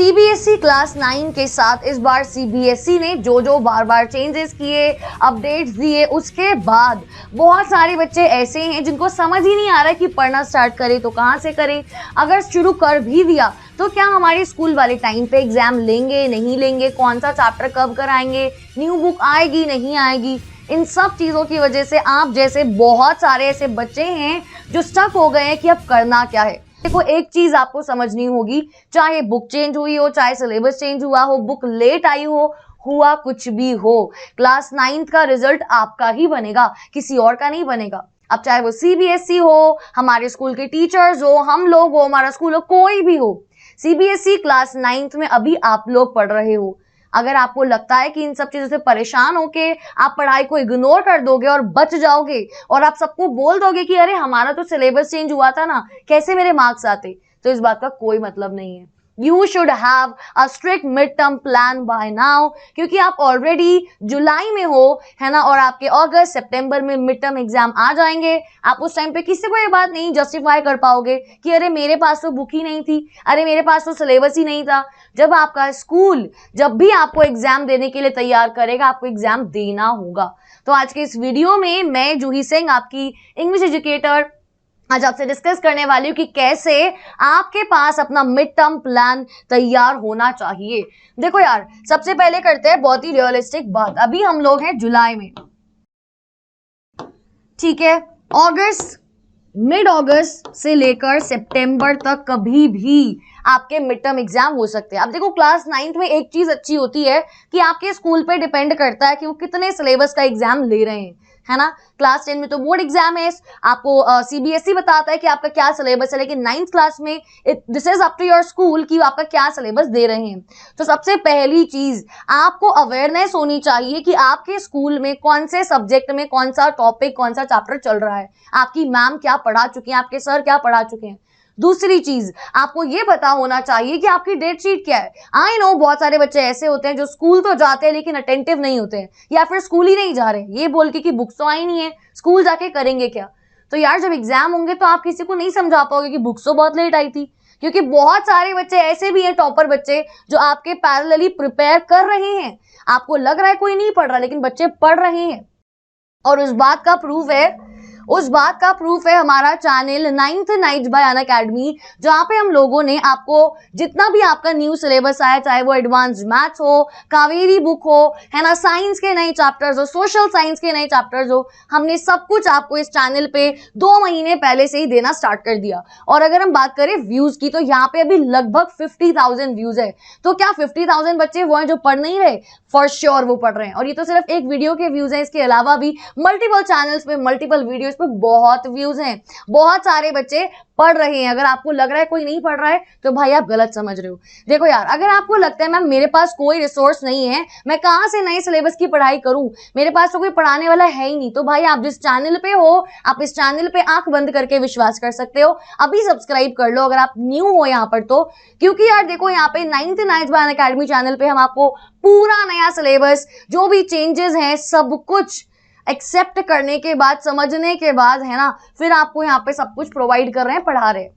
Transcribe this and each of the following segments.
CBSE class 9 के साथ इस बार सीबीएसई ने जो बार बार चेंजेस किए, अपडेट्स दिए, उसके बाद बहुत सारे बच्चे ऐसे हैं जिनको समझ ही नहीं आ रहा है कि पढ़ना स्टार्ट करें तो कहाँ से करें। अगर शुरू कर भी दिया तो क्या हमारे स्कूल वाले टाइम पे एग्जाम लेंगे नहीं लेंगे, कौन सा चैप्टर कब कराएंगे, न्यू बुक आएगी नहीं आएगी। इन सब चीज़ों की वजह से आप जैसे बहुत सारे ऐसे बच्चे हैं जो स्टक हो गए हैं कि अब करना क्या है। देखो, एक चीज आपको समझनी होगी, चाहे बुक चेंज हुई हो, चाहे सिलेबस चेंज हुआ हो, बुक लेट आई हो, हुआ कुछ भी हो, क्लास 9th का रिजल्ट आपका ही बनेगा, किसी और का नहीं बनेगा। अब चाहे वो सीबीएसई हो, हमारे स्कूल के टीचर्स हो, हम लोग हो, हमारा स्कूल हो, कोई भी हो, सीबीएसई क्लास 9th में अभी आप लोग पढ़ रहे हो। अगर आपको लगता है कि इन सब चीजों से परेशान होके आप पढ़ाई को इग्नोर कर दोगे और बच जाओगे और आप सबको बोल दोगे कि अरे हमारा तो सिलेबस चेंज हुआ था ना, कैसे मेरे मार्क्स आते, तो इस बात का कोई मतलब नहीं है। You should have a strict mid-term plan by now, क्योंकि आप ऑलरेडी जुलाई में हो, है ना, और आपके अगस्त सितंबर में मिड टर्म एग्जाम आ जाएंगे। आप उस टाइम पे किसी को ये बात नहीं जस्टिफाई कर पाओगे कि अरे मेरे पास तो बुक ही नहीं थी, अरे मेरे पास तो सिलेबस ही नहीं था। जब आपका स्कूल जब भी आपको एग्जाम देने के लिए तैयार करेगा, आपको एग्जाम देना होगा। तो आज के इस वीडियो में मैं जूही सिंह, आपकी इंग्लिश एजुकेटर, आज आपसे डिस्कस करने वाली हूँ कि कैसे आपके पास अपना मिड टर्म प्लान तैयार होना चाहिए। देखो यार, सबसे पहले करते हैं बहुत ही रियलिस्टिक बात। अभी हम लोग हैं जुलाई में, ठीक है, अगस्त, मिड अगस्त से लेकर सितंबर तक कभी भी आपके मिड टर्म एग्जाम हो सकते हैं। अब देखो, क्लास 9th में एक चीज अच्छी होती है कि आपके स्कूल पे डिपेंड करता है कि वो कितने सिलेबस का एग्जाम ले रहे हैं, है ना। क्लास 10 में तो बोर्ड एग्जाम है, आपको सीबीएसई बताता है कि आपका क्या सिलेबस है, लेकिन 9th क्लास में this is up to your school कि आपका क्या सिलेबस दे रहे हैं। तो सबसे पहली चीज आपको अवेयरनेस होनी चाहिए कि आपके स्कूल में कौन से सब्जेक्ट में कौन सा टॉपिक, कौन सा चैप्टर चल रहा है, आपकी मैम क्या पढ़ा चुकी हैं, आपके सर क्या पढ़ा चुके हैं। दूसरी चीज, आपको ये पता होना चाहिए कि आपकी डेट शीट क्या है। आई नो बहुत सारे बच्चे ऐसे होते हैं जो स्कूल तो जाते हैं लेकिन अटेंटिव नहीं होते हैं, या फिर स्कूल ही नहीं जा रहे, ये बोल के कि बुक्स तो आई नहीं है, स्कूल जाके करेंगे क्या। तो यार, जब एग्जाम होंगे तो आप किसी को नहीं समझा पाओगे कि बुक्स तो बहुत लेट आई थी, क्योंकि बहुत सारे बच्चे ऐसे भी हैं, टॉपर बच्चे, जो आपके पैरेलली प्रिपेयर कर रहे हैं। आपको लग रहा है कोई नहीं पढ़ रहा, लेकिन बच्चे पढ़ रहे हैं। और उस बात का प्रूफ है हमारा channel 9th nights bye Unacademy, जहाँ पे हम लोगों ने आपको जितना भी आपका न्यू सिलेबस आया, चाहे वो एडवांस मैथ्स हो, कावेरी बुक हो, है ना, साइंस के नए चैप्टर्स हो, सोशल साइंस के नए चैप्टर्स हो, हमने सब कुछ आपको इस चैनल पे 2 महीने पहले से ही देना स्टार्ट कर दिया। और अगर हम बात करें व्यूज की, तो यहाँ पे अभी लगभग 50,000 व्यूज है। तो क्या 50,000 बच्चे वो हैं जो पढ़ नहीं रहे? फॉर श्योर वो पढ़ रहे हैं। और ये तो सिर्फ एक वीडियो के व्यूज हैं, इसके अलावा भी मल्टीपल चैनल्स पे, मल्टीपल वीडियोस पे बहुत व्यूज हैं, बहुत सारे बच्चे पढ़ रहे हैं। अगर आपको लग रहा है कोई नहीं पढ़ रहा है, तो भाई आप गलत समझ रहे हो। देखो यार, अगर आपको लगता है मैम मेरे पास कोई रिसोर्स नहीं है, मैं कहाँ से नए सिलेबस की पढ़ाई करूं, मेरे पास तो कोई पढ़ाने वाला है ही नहीं, तो भाई आप जिस चैनल पे हो, आप इस चैनल पे आंख बंद करके विश्वास कर सकते हो। अभी सब्सक्राइब कर लो अगर आप न्यू हो यहाँ पर तो, क्योंकि यार देखो, यहाँ पे 9th nights bye Unacademy channel पे हम आपको पूरा नया सिलेबस, जो भी चेंजेस हैं, सब कुछ एक्सेप्ट करने के बाद, समझने के बाद, है ना, फिर आपको यहाँ पे सब कुछ प्रोवाइड कर रहे हैं, पढ़ा रहे हैं।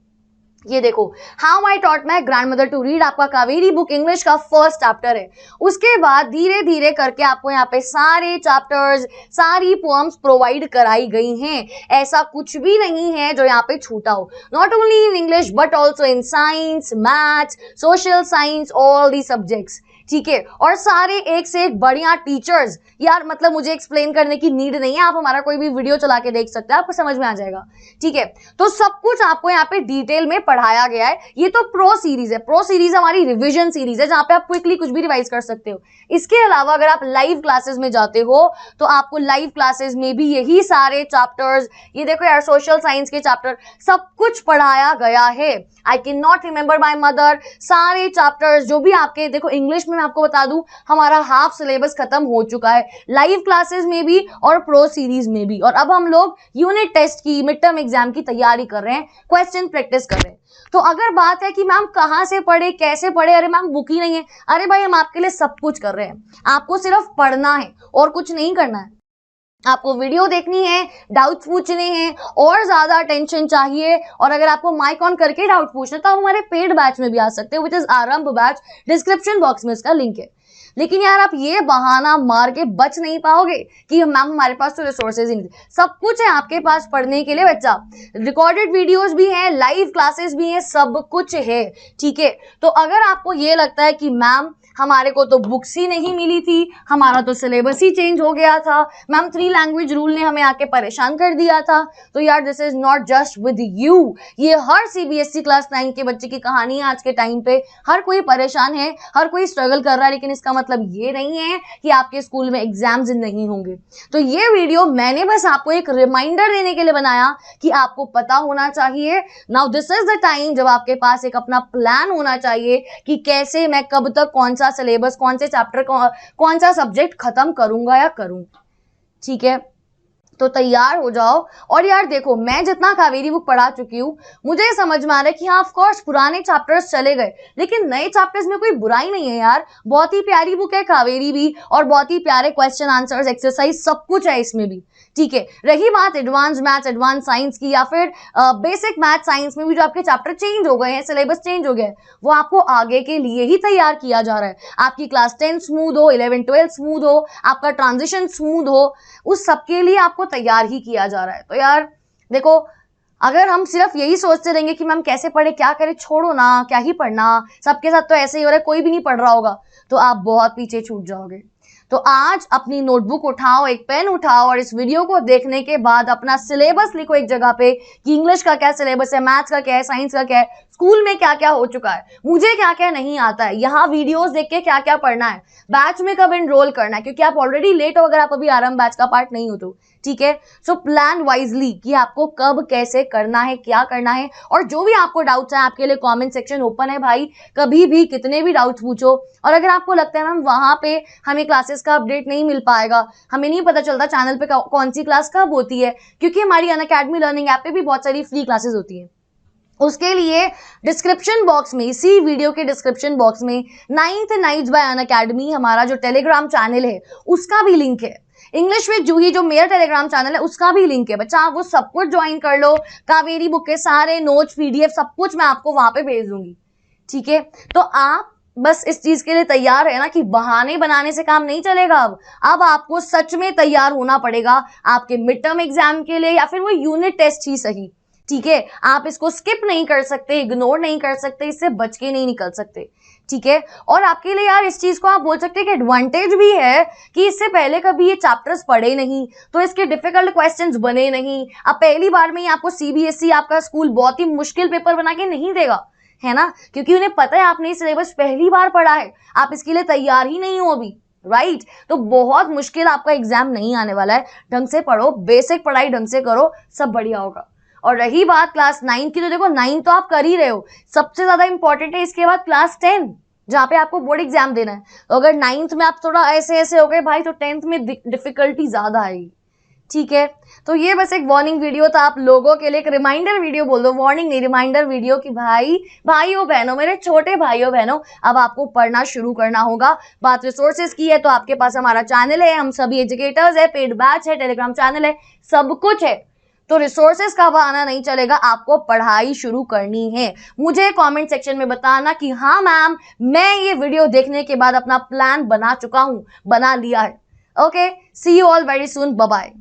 ये देखो, how I taught my grandmother to read, आपका कावेरी बुक इंग्लिश का फर्स्ट चैप्टर है। उसके बाद धीरे धीरे करके आपको यहाँ पे सारे चैप्टर्स, सारी पोएम्स प्रोवाइड कराई गई हैं। ऐसा कुछ भी नहीं है जो यहाँ पे छूटा हो, not only in English but also in science, maths, social science, all the subjects, ठीक है। और सारे एक से एक बढ़िया टीचर्स, यार मतलब मुझे एक्सप्लेन करने की नीड नहीं है, आप हमारा कोई भी वीडियो चला के देख सकते हैं, आपको समझ में आ जाएगा, ठीक है। तो सब कुछ आपको यहाँ पे डिटेल में पढ़ाया गया है। ये तो प्रो सीरीज है, प्रो सीरीज हमारी रिवीजन सीरीज है, जहाँ पे आप क्विकली कुछ भी रिवाइज कर सकते हो। इसके अलावा अगर आप लाइव क्लासेस में जाते हो, तो आपको लाइव क्लासेस में भी यही सारे चैप्टर्स, ये देखो यार, सोशल साइंस के चैप्टर, सब कुछ पढ़ाया गया है। I can not remember my mother, सारे चैप्टर्स जो भी आपके, देखो इंग्लिश में मैं आपको बता दूं, हमारा हाफ सिलेबस खत्म हो चुका है, लाइव क्लासेस में भी और प्रो सीरीज में भी। और अब हम लोग यूनिट टेस्ट की, मिड टर्म एग्जाम की तैयारी कर रहे हैं, क्वेश्चन प्रैक्टिस कर रहे हैं। तो अगर बात है कि मैम कहाँ से पढ़े, कैसे पढ़े, अरे मैम बुक ही नहीं है, अरे भाई हम आपके लिए सब कुछ कर रहे हैं, आपको सिर्फ पढ़ना है और कुछ नहीं करना है। आपको वीडियो देखनी है, डाउट्स पूछने हैं और ज्यादा अटेंशन चाहिए, और अगर आपको माइक ऑन करके डाउट पूछना है तो आप हमारे पेड बैच में भी आ सकते हो, विच इज आरंभ बैच। डिस्क्रिप्शन बॉक्स में इसका लिंक है। लेकिन यार आप ये बहाना मार के बच नहीं पाओगे कि मैम हमारे पास तो रिसोर्सेज ही नहीं। सब कुछ है आपके पास पढ़ने के लिए बच्चा, रिकॉर्डेड वीडियोस भी हैं, लाइव क्लासेस भी हैं, सब कुछ है, ठीक है। तो अगर आपको ये लगता है कि मैम हमारे को तो बुक्स ही नहीं मिली थी, हमारा तो सिलेबस ही चेंज हो गया था, मैम 3 लैंग्वेज रूल ने हमें आके परेशान कर दिया था, तो यार this is not just with you, ये हर सीबीएसई क्लास 9 के बच्चे की कहानी है। आज के टाइम पे हर कोई परेशान है, हर कोई स्ट्रगल कर रहा है, लेकिन इसका मतलब ये नहीं है कि आपके स्कूल में एग्जाम्स नहीं होंगे। तो ये वीडियो मैंने बस आपको एक रिमाइंडर देने के लिए बनाया कि आपको पता होना चाहिए। Now this is the time जब आपके पास एक अपना प्लान होना चाहिए कि कैसे मैं कब तक कौन सा सिलेबस, कौन से चैप्टर, कौन सा सब्जेक्ट खत्म करूंगा या करूं, ठीक है। तो तैयार हो जाओ। और यार देखो, मैं जितना कावेरी बुक पढ़ा चुकी हूँ, मुझे समझ में आ रहा है कि हाँ ऑफ कोर्स पुराने चैप्टर्स चले गए, लेकिन नए चैप्टर्स में कोई बुराई नहीं है यार। बहुत ही प्यारी बुक है कावेरी भी, और बहुत ही प्यारे क्वेश्चन आंसर्स, एक्सरसाइज सब कुछ है इसमें भी, ठीक है। रही बात एडवांस मैथ्स, एडवांस साइंस की, या फिर बेसिक मैथ साइंस में भी जो आपके चैप्टर चेंज हो गए हैं, सिलेबस चेंज हो गया है, वो आपको आगे के लिए ही तैयार किया जा रहा है। आपकी क्लास 10 स्मूथ हो, 11 12 स्मूथ हो, आपका ट्रांजिशन स्मूथ हो, उस सबके लिए आपको तैयार ही किया जा रहा है। तो यार देखो, अगर हम सिर्फ यही सोचते रहेंगे कि मैम कैसे पढ़े, क्या करें, छोड़ो ना, क्या ही पढ़ना, सबके साथ तो ऐसे ही हो रहा है, कोई भी नहीं पढ़ रहा होगा, तो आप बहुत पीछे छूट जाओगे। तो आज अपनी नोटबुक उठाओ, एक पेन उठाओ, और इस वीडियो को देखने के बाद अपना सिलेबस लिखो एक जगह पे कि इंग्लिश का क्या सिलेबस है, मैथ्स का क्या है, साइंस का क्या है, स्कूल में क्या क्या हो चुका है, मुझे क्या क्या नहीं आता है, यहाँ वीडियोस देख के क्या क्या पढ़ना है, बैच में कब एनरोल करना है, क्योंकि आप ऑलरेडी लेट हो अगर आप अभी आरंभ बैच का पार्ट नहीं हो तो, ठीक है। सो प्लान वाइजली कि आपको कब कैसे करना है, क्या करना है। और जो भी आपको डाउट्स है, आपके लिए कमेंट सेक्शन ओपन है भाई, कभी भी कितने भी डाउट्स पूछो। और अगर आपको लगता है मैम वहां पे हमें क्लासेस का अपडेट नहीं मिल पाएगा, हमें नहीं पता चलता चैनल पे कौन सी क्लास कब होती है, क्योंकि हमारी अनअकैडमी लर्निंग ऐप पे भी बहुत सारी फ्री क्लासेस होती है, उसके लिए डिस्क्रिप्शन बॉक्स में, इसी वीडियो के डिस्क्रिप्शन बॉक्स में 9th नाइट्स बाय अनअकैडमी हमारा जो टेलीग्राम चैनल है उसका भी लिंक है। इंग्लिश विद जूही जो मेरा टेलीग्राम चैनल है उसका भी लिंक है बच्चा, आप वो सब कुछ ज्वाइन कर लो। कावेरी बुक के सारे नोट्स, पीडीएफ सब कुछ मैं आपको वहां पे भेज दूंगी, ठीक है। तो आप बस इस चीज के लिए तैयार है ना कि बहाने बनाने से काम नहीं चलेगा। अब आपको सच में तैयार होना पड़ेगा आपके मिड टर्म एग्जाम के लिए, या फिर वो यूनिट टेस्ट ही सही, ठीक है। आप इसको स्किप नहीं कर सकते, इग्नोर नहीं कर सकते, इससे बच के नहीं निकल सकते, ठीक है। और आपके लिए यार इस चीज को आप बोल सकते हैं कि एडवांटेज भी है कि इससे पहले कभी ये चैप्टर्स पढ़े नहीं, तो इसके डिफिकल्ट क्वेश्चंस बने नहीं। अब पहली बार में ही आपको सीबीएसई आपका स्कूल बहुत ही मुश्किल पेपर बना के नहीं देगा, है ना, क्योंकि उन्हें पता है आपने सिलेबस पहली बार पढ़ा है, आप इसके लिए तैयार ही नहीं हो अभी, राइट। तो बहुत मुश्किल आपका एग्जाम नहीं आने वाला है। ढंग से पढ़ो, बेसिक पढ़ाई ढंग से करो, सब बढ़िया होगा। और रही बात क्लास 9 की, तो देखो 9 तो आप कर ही रहे हो, सबसे ज्यादा इंपॉर्टेंट है इसके बाद क्लास 10 जहाँ पे आपको बोर्ड एग्जाम देना है। तो अगर 9th में आप थोड़ा ऐसे ऐसे हो गए भाई, तो 10th में डिफिकल्टी ज्यादा आएगी, ठीक है। तो ये बस एक वार्निंग वीडियो था आप लोगों के लिए, एक रिमाइंडर वीडियो बोल दो, वार्निंग नहीं रिमाइंडर वीडियो, कि भाई भाइयों बहनों, मेरे छोटे भाइयों बहनों, अब आपको पढ़ना शुरू करना होगा। बात रिसोर्सेज की है तो आपके पास हमारा चैनल है, हम सभी एजुकेटर्स है, पेड बैच है, टेलीग्राम चैनल है, सब कुछ है। तो रिसोर्सेज का बहाना नहीं चलेगा, आपको पढ़ाई शुरू करनी है। मुझे कमेंट सेक्शन में बताना कि हाँ मैम मैं ये वीडियो देखने के बाद अपना प्लान बना चुका हूं, बना लिया है। Okay, see you all very soon, bye bye.